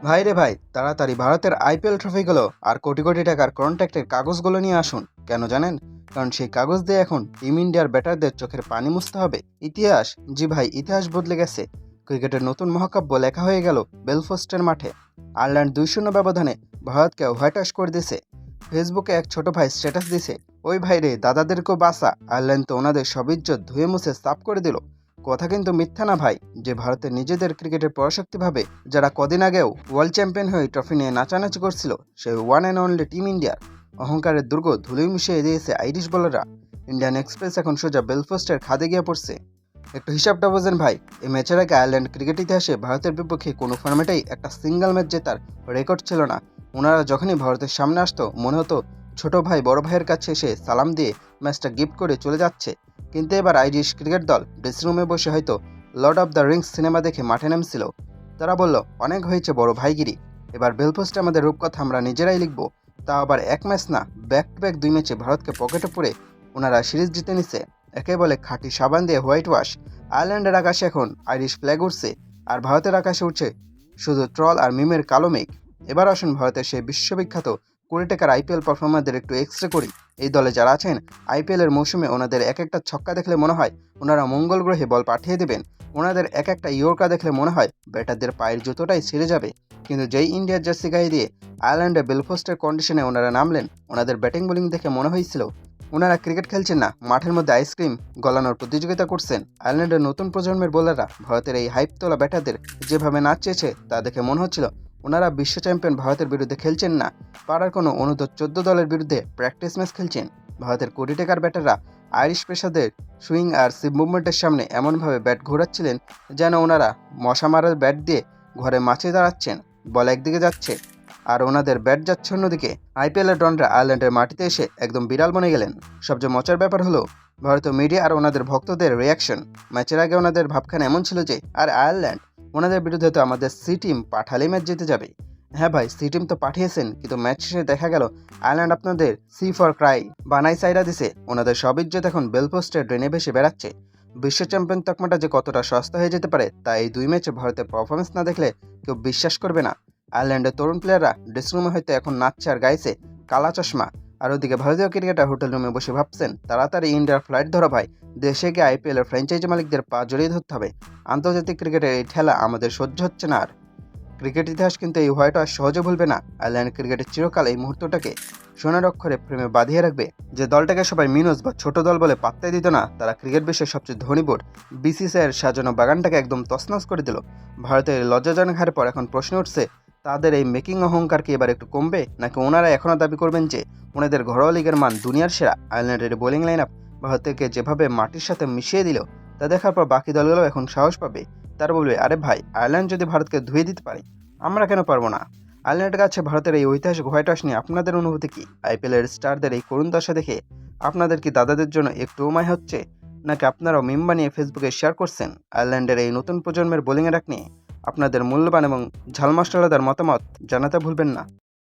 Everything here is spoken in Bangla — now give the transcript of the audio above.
ভাই রে ভাই, তাড়াতাড়ি ভারতের আইপিএল ট্রফিগুলো আর কোটি কোটি টাকার কন্ট্রাক্টের কাগজগুলো নিয়ে আসুন। কেন জানেন? কারণ সেই কাগজ দিয়ে এখন টিম ইন্ডিয়ার ব্যাটারদের চোখের পানি মুছতে হবে। ইতিহাস, জি ভাই, ইতিহাস বদলে গেছে। ক্রিকেটের নতুন মহাকাব্য লেখা হয়ে গেল বেলফাস্টের মাঠে। আয়ারল্যান্ড 2-0 ব্যবধানে ভারতকে হোয়াইট ওয়াশ করে দিছে। ফেসবুকে এক ছোট ভাই স্ট্যাটাস দিছে, ওই ভাই রে, দাদাদেরকেও বাঁচা, আয়ারল্যান্ড তো ওনাদের সব ইজ্জত ধুয়ে মুছে সাফ করে দিল। কথা কিন্তু মিথ্যা না ভাই, যে ভারতের নিজেদের ক্রিকেটের পরাশক্তি ভাবে, যারা কদিন আগেও ওয়ার্ল্ড চ্যাম্পিয়ন হয়ে ট্রফি নিয়ে নাচানাচি করছিল, সেই ওয়ান অ্যান্ড অনলি টিম ইন্ডিয়ার অহংকারের দুর্গ ধুলোই মিশিয়ে দিয়েছে আইরিশ বোলাররা। ইন্ডিয়ান এক্সপ্রেস এখন সোজা বেলফাস্টের খাদে গিয়ে পড়ছে। একটু হিসাবটা বোঝেন ভাই, এই ম্যাচের আগে আয়ারল্যান্ড ক্রিকেট ইতিহাসে ভারতের বিপক্ষে কোনো ফর্মেটেই একটা সিঙ্গেল ম্যাচ জেতার রেকর্ড ছিল না। ওনারা যখনই ভারতের সামনে আসতো, মনে হতো ছোট ভাই বড় ভাইয়ের কাছে এসে সালাম দিয়ে ম্যাচটা গিফট করে চলে যাচ্ছে। কিন্তু এবার আইরিশ ক্রিকেট দল ড্রেসিং রুমে বসে হয়তো Lord of the Rings cinema দেখে মাঠে নেমেছিল। তারা বলল, অনেক হয়েছে বড় ভাইগিরি, এবার বেলফাস্টে আমাদের রূপকথা আমরা নিজেরাই লিখব। তা আবার এক ম্যাচ না, ব্যাক টু ব্যাক 2 ম্যাচে ভারতকে পকেটে পড়ে ওনারা সিরিজ জিতে নিছে। একে বলে খাঁটি সাবান দিয়ে হোয়াইট ওয়াশ। আয়ারল্যান্ডের আকাশে এখন আইরিশ ফ্ল্যাগ উঠছে, আর ভারতের আকাশে উঠছে শুধু ট্রল আর মিমের কালো মেঘ। এবার আসুন ভারতের সেই বিশ্ববিখ্যাত কোটি টাকার আইপিএল পারফর্মারদের একটু এক্সরে করি। এই দলে যারা আছেন, আইপিএলের মৌসুমে ওনাদের এক একটা ছক্কা দেখলে মনে হয় ওনারা মঙ্গল গ্রহে বল পাঠিয়ে দেবেন। ওনাদের এক একটা ইয়র্কা দেখলে মনে হয় ব্যাটারদের পায়ের জুতোটাই ছিঁড়ে যাবে। কিন্তু যেই ইন্ডিয়ার জার্সি গায়ে দিয়ে আয়ারল্যান্ডে বেলফাস্টের কন্ডিশনে ওনারা নামলেন, ওনাদের ব্যাটিং বোলিং দেখে মনে হয়েছিল ওনারা ক্রিকেট খেলছেন না, মাঠের মধ্যে আইসক্রিম গলানোর প্রতিযোগিতা করছেন। আয়ারল্যান্ডের নতুন প্রজন্মের বোলাররা ভারতের এই হাইপ তোলা ব্যাটারদের যেভাবে নাচিয়েছে, তা দেখে মনে হচ্ছিল ওনারা বিশ্ব চ্যাম্পিয়ন ভারতের বিরুদ্ধে খেলছেন না, পাড়ার কোনো অনুর্ধ 14 দলের বিরুদ্ধে প্র্যাকটিস ম্যাচ খেলছেন। ভারতের কোটি টাকার ব্যাটাররা আইরিশ পেসারদের সুইং আর সিপ মুভমেন্টের সামনে এমনভাবে ব্যাট ঘোরাচ্ছিলেন যেন ওনারা মশা মারার ব্যাট দিয়ে ঘরে মাছে দাঁড়াচ্ছেন। বল একদিকে যাচ্ছে আর ওনাদের ব্যাট যাচ্ছে অন্যদিকে। আইপিএলের ডনরা আয়ারল্যান্ডের মাটিতে এসে একদম বিড়াল বনে গেলেন। সবচেয়ে মজার ব্যাপার হলো ভারতীয় মিডিয়া আর ওনাদের ভক্তদের রিয়াকশন। ম্যাচের আগে ওনাদের ভাবখানা এমন ছিল যে, আর আয়ারল্যান্ড, ওনাদের বিরুদ্ধে তো আমাদের সি টিম পাঠালেই ম্যাচ জিতে যাবে। হ্যাঁ ভাই, সি টিম তো পাঠিয়েছেন, কিন্তু ম্যাচ শেষে দেখা গেল আয়ারল্যান্ড আপনাদের সি ফর ক্রাই বানাই সাইরা দিছে। ওনাদের সব ইজ্জত এখন বেলপোস্টের ড্রেনে ভেসে বেড়াচ্ছে। বিশ্ব চ্যাম্পিয়ন তকমাটা যে কতটা সস্তা হয়ে যেতে পারে, তা এই 2 ম্যাচে ভারতের পারফরমেন্স না দেখলে কেউ বিশ্বাস করবে না। আয়ারল্যান্ডের তরুণ প্লেয়াররা ড্রেসিং রুমে হয়তো এখন নাচছে আর গাইছে কালা চশমা, আর ওদিকে ভারতীয় ক্রিকেটার হোটেল রুমে বসে ভাবছেন তাড়াতাড়ি ইন্ডিয়ার ফ্লাইট ধরা ভাই, দেশে গিয়ে আইপিএলের ফ্র্যাঞ্চাইজি মালিকদের পা জড়িয়ে ধরতে হবে। আন্তর্জাতিক ক্রিকেটের এই ঠেলা আমাদের সহ্য হচ্ছে না আর। ক্রিকেট ইতিহাস কিন্তু এই হোয়াইট ওয়াশ সহজে ভুলবে না। আয়ারল্যান্ড ক্রিকেটের চিরকাল এই মুহূর্তটাকে সোনার অক্ষরে প্রেমে বাঁধিয়ে রাখবে। যে দলটাকে সবাই মিনোজ বা ছোট দল বলে পাত্তাই দিত না, তারা ক্রিকেট বিশ্বের সবচেয়ে ধনী বোর্ড বিসিসিআইয়ের সাজানো বাগানটাকে একদম তছনছ করে দিল। ভারতের লজ্জাজনক হারের পর এখন প্রশ্ন উঠছে, তাদের এই মেকিং অহংকার কি এবার একটু কমবে, নাকি ওনারা এখনও দাবি করবেন যে ওনাদের ঘরোয়া লিগের মান দুনিয়ার সেরা? আয়ারল্যান্ডের বোলিং লাইন আপ ভারতকে যেভাবে মাটির সাথে মিশিয়ে দিল, তা দেখার পর বাকি দলগুলো এখন সাহস পাবে। তারা বলবে, আরে ভাই, আয়ারল্যান্ড যদি ভারতকে ধুয়ে দিতে পারে, আমরা কেন পারবো না? আয়ারল্যান্ডের কাছে ভারতের এই ঐতিহাসিক হোয়াইট ওয়াশ নিয়ে আপনাদের অনুভূতি কি? আইপিএলের স্টারদের এই করুণ দশা দেখে আপনাদের কি দাদাদের জন্য একটু মায় হচ্ছে, নাকি আপনারাও মিম বানিয়ে ফেসবুকে শেয়ার করছেন? আয়ারল্যান্ডের এই নতুন প্রজন্মের বোলিংয়ের রাখ নিয়ে আপনাদের মূল্যবান এবং ঝালমাস্টালাদার মতামত জানাতে ভুলবেন না।